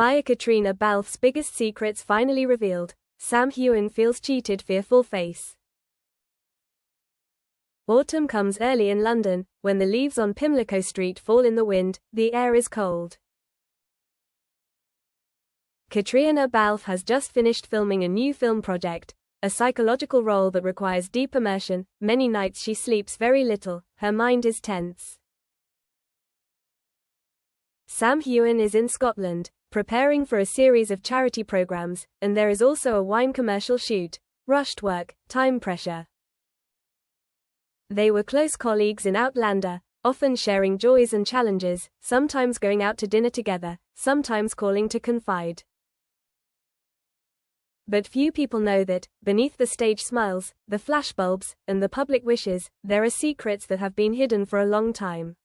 Fire. Caitriona Balfe's biggest secrets finally revealed. Sam Heughan feels cheated. Fearful face. Autumn comes early in London. When the leaves on Pimlico Street fall in the wind, the air is cold. Caitriona Balfe has just finished filming a new film project, a psychological role that requires deep immersion. Many nights she sleeps very little, her mind is tense. Sam Heughan is in Scotland, preparing for a series of charity programs, and there is also a wine commercial shoot. Rushed work, time pressure. They were close colleagues in Outlander, often sharing joys and challenges, sometimes going out to dinner together, sometimes calling to confide. But few people know that, beneath the stage smiles, the flashbulbs, and the public wishes, there are secrets that have been hidden for a long time.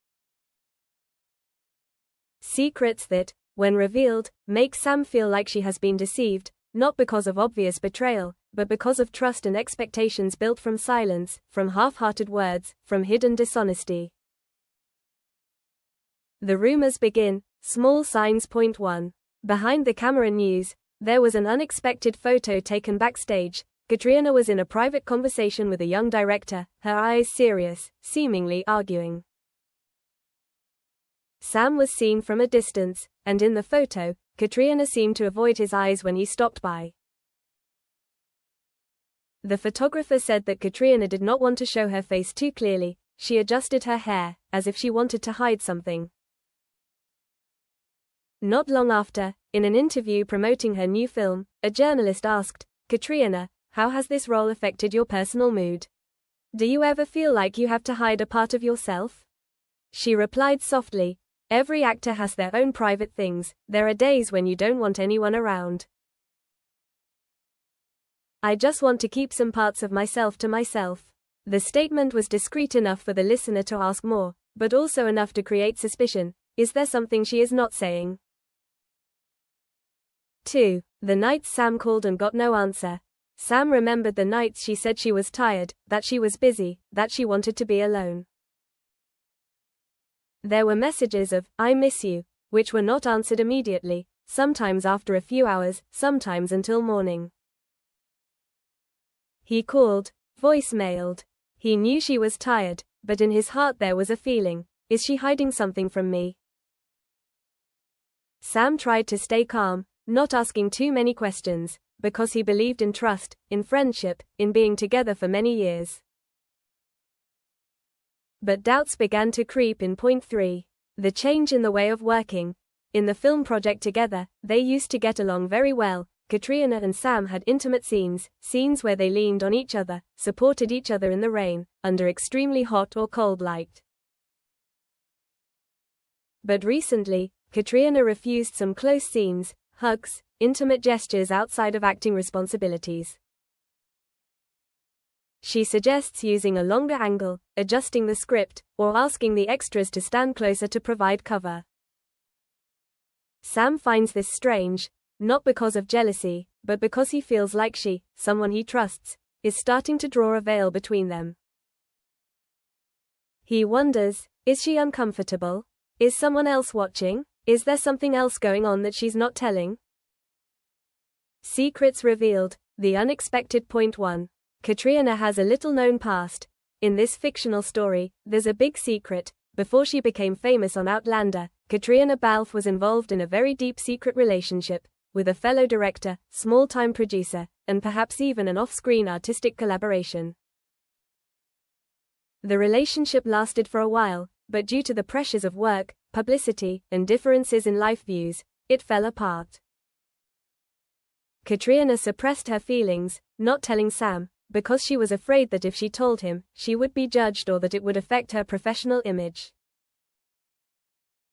Secrets that, when revealed, make Sam feel like she has been deceived, not because of obvious betrayal, but because of trust and expectations built from silence, from half-hearted words, from hidden dishonesty. The rumors begin. Small signs. Point 1. Behind the camera news, there was an unexpected photo taken backstage. Caitriona was in a private conversation with a young director, her eyes serious, seemingly arguing. Sam was seen from a distance, and in the photo, Caitriona seemed to avoid his eyes when he stopped by. The photographer said that Caitriona did not want to show her face too clearly. She adjusted her hair, as if she wanted to hide something. Not long after, in an interview promoting her new film, a journalist asked, "Caitriona, how has this role affected your personal mood? Do you ever feel like you have to hide a part of yourself?" She replied softly, "Every actor has their own private things. There are days when you don't want anyone around. I just want to keep some parts of myself to myself." The statement was discreet enough for the listener to ask more, but also enough to create suspicion. Is there something she is not saying? 2. The nights Sam called and got no answer. Sam remembered the nights she said she was tired, that she was busy, that she wanted to be alone. There were messages of, "I miss you," which were not answered immediately, sometimes after a few hours, sometimes until morning. He called, voicemailed. He knew she was tired, but in his heart there was a feeling, is she hiding something from me? Sam tried to stay calm, not asking too many questions, because he believed in trust, in friendship, in being together for many years. But doubts began to creep in. Point 3. The change in the way of working. In the film project together, they used to get along very well. Caitriona and Sam had intimate scenes where they leaned on each other, supported each other in the rain, under extremely hot or cold light. But recently, Caitriona refused some close scenes, hugs, intimate gestures outside of acting responsibilities. She suggests using a longer angle, adjusting the script, or asking the extras to stand closer to provide cover. Sam finds this strange, not because of jealousy, but because he feels like she, someone he trusts, is starting to draw a veil between them. He wonders, is she uncomfortable? Is someone else watching? Is there something else going on that she's not telling? Secrets revealed. The unexpected. Point 1. Caitriona has a little-known past. In this fictional story, there's a big secret. Before she became famous on Outlander, Caitriona Balfe was involved in a very deep secret relationship with a fellow director, small-time producer, and perhaps even an off-screen artistic collaboration. The relationship lasted for a while, but due to the pressures of work, publicity, and differences in life views, it fell apart. Caitriona suppressed her feelings, not telling Sam, because she was afraid that if she told him, she would be judged or that it would affect her professional image.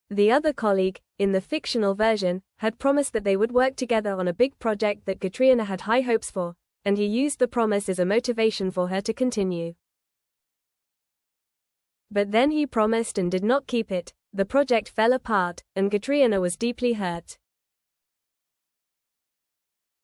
The other colleague, in the fictional version, had promised that they would work together on a big project that Caitriona had high hopes for, and he used the promise as a motivation for her to continue. But then he promised and did not keep it. The project fell apart, and Caitriona was deeply hurt.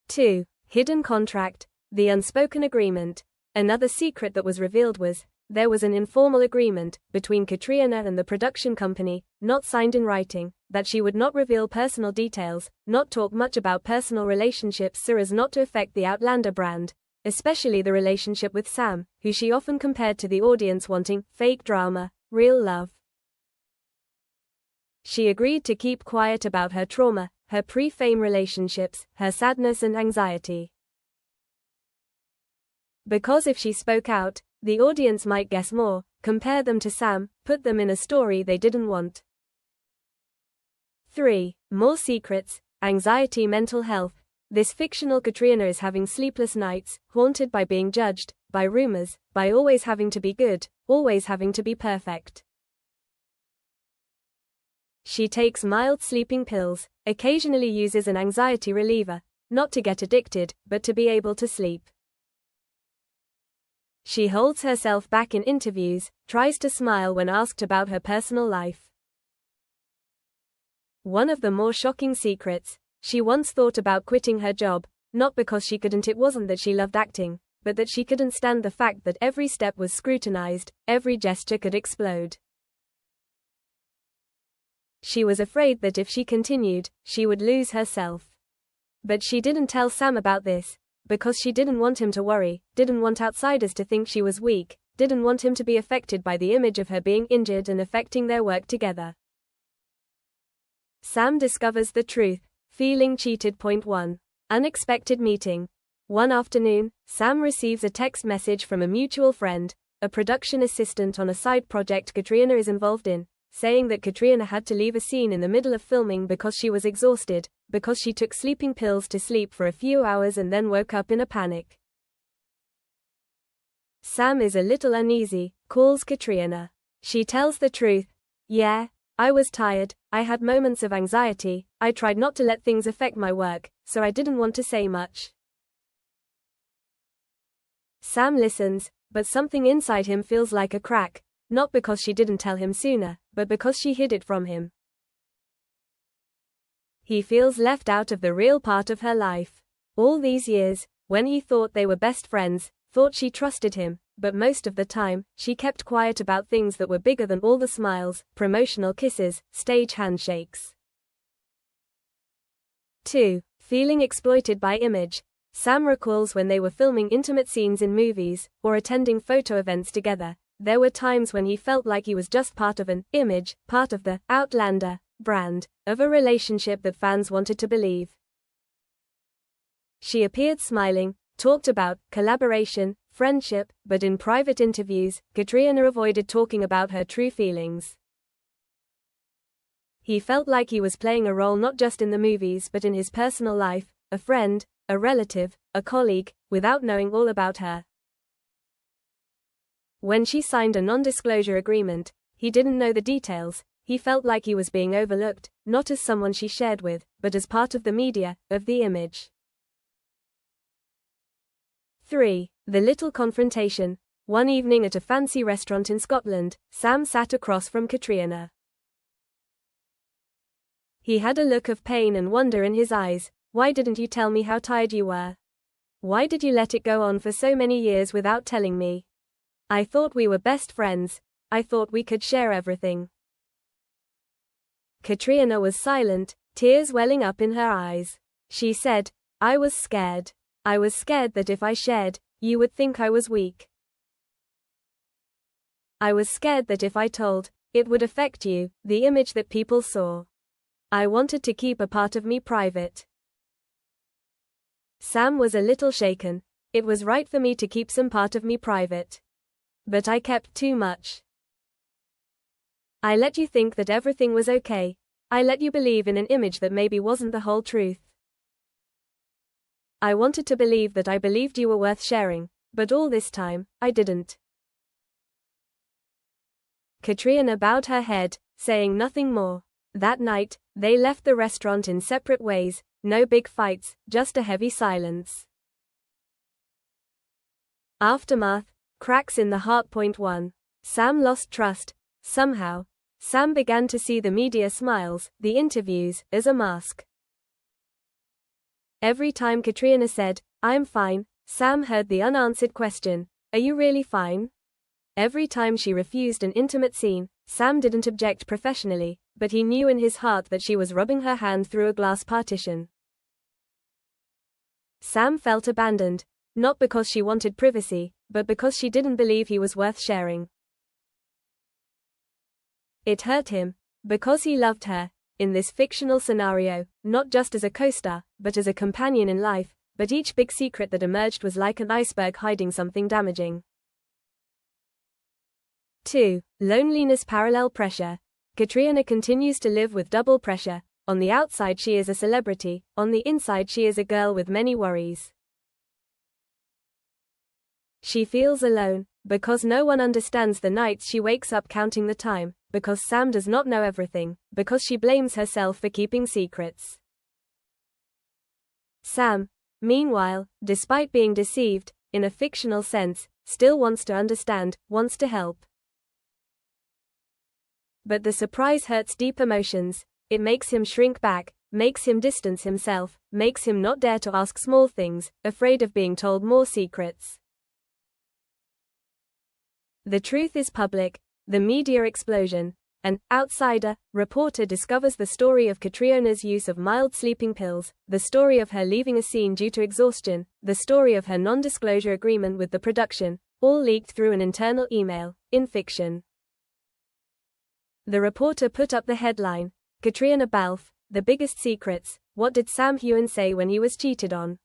2. Hidden contract. The unspoken agreement. Another secret that was revealed was, there was an informal agreement between Caitriona and the production company, not signed in writing, that she would not reveal personal details, not talk much about personal relationships so as not to affect the Outlander brand, especially the relationship with Sam, who she often compared to the audience wanting fake drama, real love. She agreed to keep quiet about her trauma, her pre-fame relationships, her sadness and anxiety. Because if she spoke out, the audience might guess more, compare them to Sam, put them in a story they didn't want. 3. More secrets, anxiety, mental health. This fictional Caitriona is having sleepless nights, haunted by being judged, by rumors, by always having to be good, always having to be perfect. She takes mild sleeping pills, occasionally uses an anxiety reliever, not to get addicted, but to be able to sleep. She holds herself back in interviews, tries to smile when asked about her personal life. One of the more shocking secrets, she once thought about quitting her job, not because she couldn't, it wasn't that she loved acting, but that she couldn't stand the fact that every step was scrutinized, every gesture could explode. She was afraid that if she continued, she would lose herself. But she didn't tell Sam about this, because she didn't want him to worry, didn't want outsiders to think she was weak, didn't want him to be affected by the image of her being injured and affecting their work together. Sam discovers the truth, feeling cheated. 1. Unexpected meeting. One afternoon, Sam receives a text message from a mutual friend, a production assistant on a side project Caitriona is involved in, saying that Caitriona had to leave a scene in the middle of filming because she was exhausted, because she took sleeping pills to sleep for a few hours and then woke up in a panic. Sam is a little uneasy, calls Caitriona. She tells the truth. Yeah, I was tired, I had moments of anxiety, I tried not to let things affect my work, so I didn't want to say much. Sam listens, but something inside him feels like a crack, not because she didn't tell him sooner, but because she hid it from him. He feels left out of the real part of her life. All these years, when he thought they were best friends, thought she trusted him, but most of the time, she kept quiet about things that were bigger than all the smiles, promotional kisses, stage handshakes. 2. Feeling exploited by image. Sam recalls when they were filming intimate scenes in movies, or attending photo events together, there were times when he felt like he was just part of an image, part of the Outlander brand, of a relationship that fans wanted to believe. She appeared smiling, talked about collaboration, friendship, but in private interviews, Caitriona avoided talking about her true feelings. He felt like he was playing a role not just in the movies but in his personal life, a friend, a relative, a colleague, without knowing all about her. When she signed a non-disclosure agreement, he didn't know the details. He felt like he was being overlooked, not as someone she shared with, but as part of the media, of the image. 3. The little confrontation. One evening at a fancy restaurant in Scotland, Sam sat across from Caitriona. He had a look of pain and wonder in his eyes. Why didn't you tell me how tired you were? Why did you let it go on for so many years without telling me? I thought we were best friends. I thought we could share everything. Caitriona was silent, tears welling up in her eyes. She said, I was scared. I was scared that if I shared, you would think I was weak. I was scared that if I told, it would affect you, the image that people saw. I wanted to keep a part of me private. Sam was a little shaken. It was right for me to keep some part of me private. But I kept too much. I let you think that everything was okay. I let you believe in an image that maybe wasn't the whole truth. I wanted to believe that I believed you were worth sharing, but all this time, I didn't. Caitriona bowed her head, saying nothing more. That night, they left the restaurant in separate ways, no big fights, just a heavy silence. Aftermath, cracks in the heart. 1. Sam lost trust. Somehow, Sam began to see the media smiles, the interviews, as a mask. Every time Caitriona said, I'm fine, Sam heard the unanswered question, are you really fine? Every time she refused an intimate scene, Sam didn't object professionally, but he knew in his heart that she was rubbing her hand through a glass partition. Sam felt abandoned, not because she wanted privacy, but because she didn't believe he was worth sharing. It hurt him, because he loved her, in this fictional scenario, not just as a co-star, but as a companion in life, but each big secret that emerged was like an iceberg hiding something damaging. 2. Loneliness parallel pressure. Caitriona continues to live with double pressure. On the outside she is a celebrity, on the inside she is a girl with many worries. She feels alone, because no one understands the nights she wakes up counting the time, because Sam does not know everything, because she blames herself for keeping secrets. Sam, meanwhile, despite being deceived, in a fictional sense, still wants to understand, wants to help. But the surprise hurts deep emotions. It makes him shrink back, makes him distance himself, makes him not dare to ask small things, afraid of being told more secrets. The truth is public, the media explosion. An outsider reporter discovers the story of Caitriona's use of mild sleeping pills, the story of her leaving a scene due to exhaustion, the story of her non-disclosure agreement with the production, all leaked through an internal email, in fiction. The reporter put up the headline, Caitriona Balfe, the biggest secrets, what did Sam Heughan say when he was cheated on?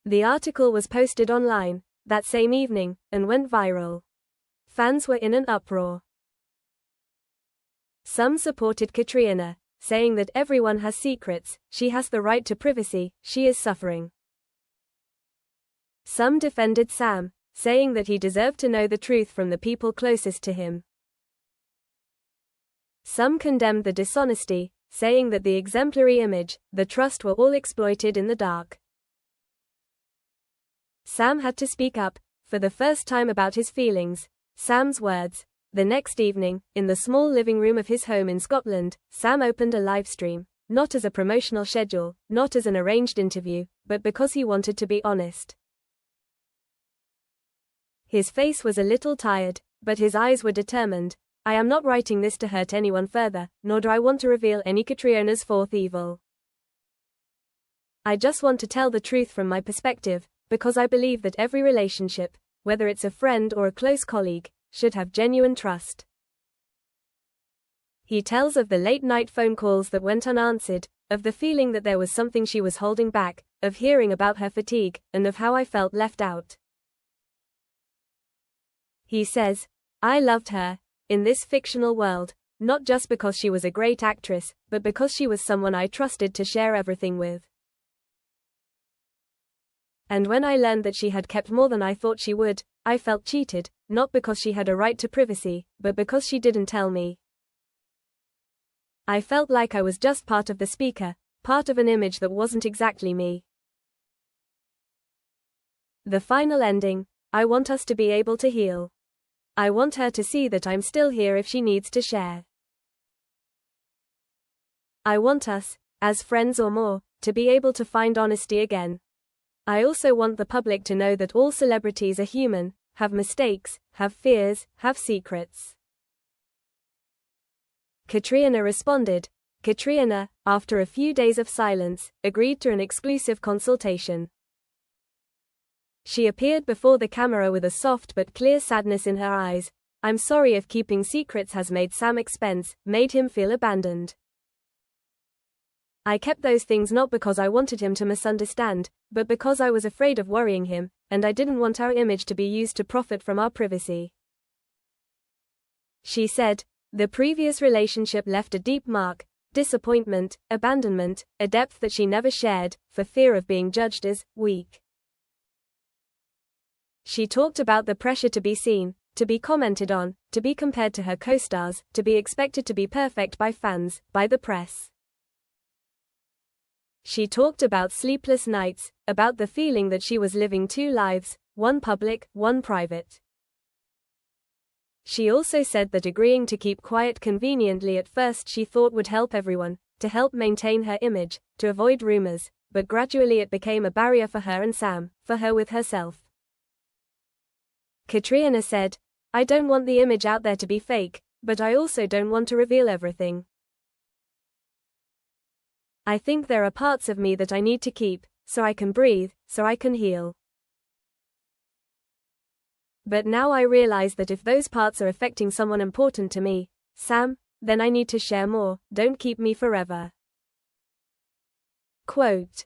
The article was posted online that same evening, and went viral. Fans were in an uproar. Some supported Caitriona, saying that everyone has secrets, she has the right to privacy, she is suffering. Some defended Sam, saying that he deserved to know the truth from the people closest to him. Some condemned the dishonesty, saying that the exemplary image, the trust were all exploited in the dark. Sam had to speak up, for the first time about his feelings. Sam's words. The next evening, in the small living room of his home in Scotland, Sam opened a live stream, not as a promotional schedule, not as an arranged interview, but because he wanted to be honest. His face was a little tired, but his eyes were determined. I am not writing this to hurt anyone further, nor do I want to reveal any Caitriona's fourth evil. I just want to tell the truth from my perspective, because I believe that every relationship, whether it's a friend or a close colleague, should have genuine trust. He tells of the late-night phone calls that went unanswered, of the feeling that there was something she was holding back, of hearing about her fatigue, and of how I felt left out. He says, I loved her, in this fictional world, not just because she was a great actress, but because she was someone I trusted to share everything with. And when I learned that she had kept more than I thought she would, I felt cheated, not because she had a right to privacy, but because she didn't tell me. I felt like I was just part of the speaker, part of an image that wasn't exactly me. The final ending, I want us to be able to heal. I want her to see that I'm still here if she needs to share. I want us, as friends or more, to be able to find honesty again. I also want the public to know that all celebrities are human, have mistakes, have fears, have secrets. Caitriona responded. Caitriona, after a few days of silence, agreed to an exclusive consultation. She appeared before the camera with a soft but clear sadness in her eyes. I'm sorry if keeping secrets has made Sam expense, made him feel abandoned. I kept those things not because I wanted him to misunderstand, but because I was afraid of worrying him, and I didn't want our image to be used to profit from our privacy. She said, the previous relationship left a deep mark, disappointment, abandonment, a depth that she never shared, for fear of being judged as weak. She talked about the pressure to be seen, to be commented on, to be compared to her co-stars, to be expected to be perfect by fans, by the press. She talked about sleepless nights, about the feeling that she was living two lives, one public, one private. She also said that agreeing to keep quiet conveniently at first she thought would help everyone, to help maintain her image, to avoid rumors, but gradually it became a barrier for her and Sam, for her with herself. Caitriona said, "I don't want the image out there to be fake, but I also don't want to reveal everything. I think there are parts of me that I need to keep, so I can breathe, so I can heal. But now I realize that if those parts are affecting someone important to me, Sam, then I need to share more. Don't keep me forever." Quote.